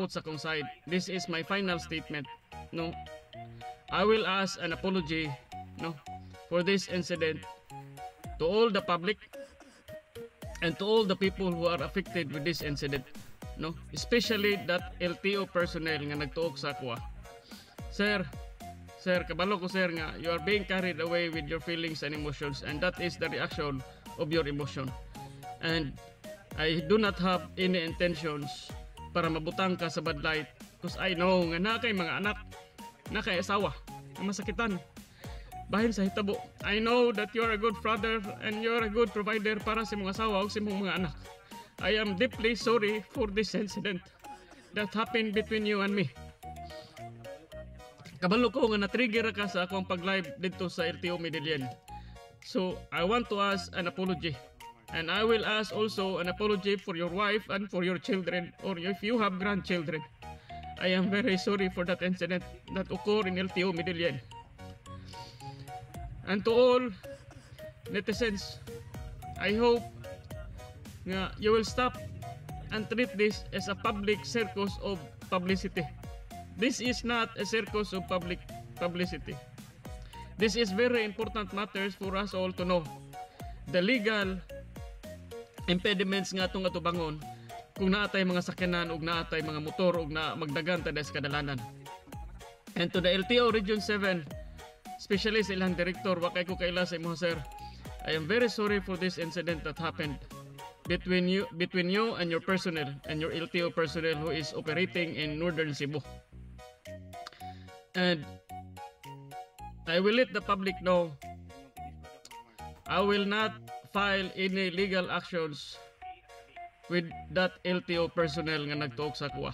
sa kong side. This is my final statement. No, I will ask an apology, no, for this incident to all the public and to all the people who are affected with this incident. No, especially that LTO personnel nga nagtuok sa ako. Sir, kabalo ko sir nga you are being carried away with your feelings and emotions, and that is the reaction of your emotion. And I do not have any intentions para mabutang ka sa bad light, because I know nga na kay mga anak, na kay asawa, na masakitan bahin sa hitabo. I know that you are a good father and you are a good provider para sa mga asawa o sa mga anak. I am deeply sorry for this incident that happened between you and me. Kabalo ko nga na-trigger ka sa akong pag-live dito sa LTO Medellin. So, I want to ask an apology. And I will ask also an apology for your wife and for your children, or if you have grandchildren. I am very sorry for that incident that occurred in LTO Medellin. And to all netizens, I hope nga you will stop and treat this as a public circus of publicity. This is not a circus of public publicity. This is very important matters for us all to know. The legal impediments nga itong atubangon kung naatay mga sakyanan o naatay mga motor o na magdagan ta sa kadalanan. And to the LTO Region 7, especially sa ilang direktor, wakay ko kaila sa imo sir, I am very sorry for this incident that happened between you and your personnel and your LTO personnel who is operating in Northern Cebu. And I will let the public know I will not file any legal actions with that LTO personnel nga nagtuok sa kuha.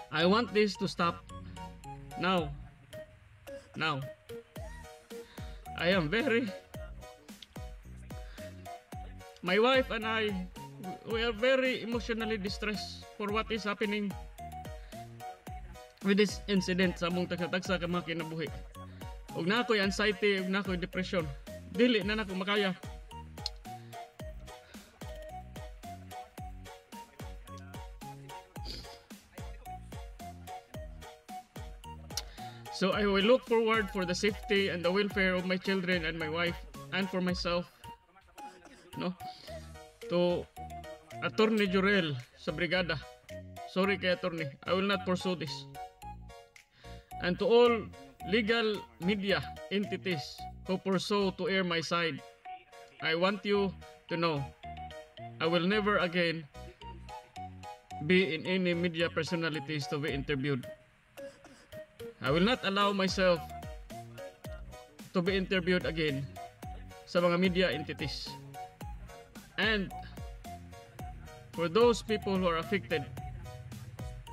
I want this to stop now. I am my wife and I, we are very emotionally distressed for what is happening with this incident sa among tagsa-tagsa ka mga kinabuhi. Ug na ako'y anxiety, ug na ako'y depression. Dili na nako makaya. So I will look forward for the safety and the welfare of my children and my wife and for myself, no, to Attorney Jurel sa brigada. Sorry kay attorney, I will not pursue this. And to all legal media entities who pursue to air my side, I want you to know I will never again be in any media personalities to be interviewed. I will not allow myself to be interviewed again sa mga media entities. And for those people who are affected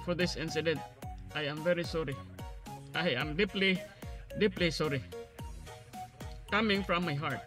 for this incident, I am very sorry. I am deeply sorry, coming from my heart.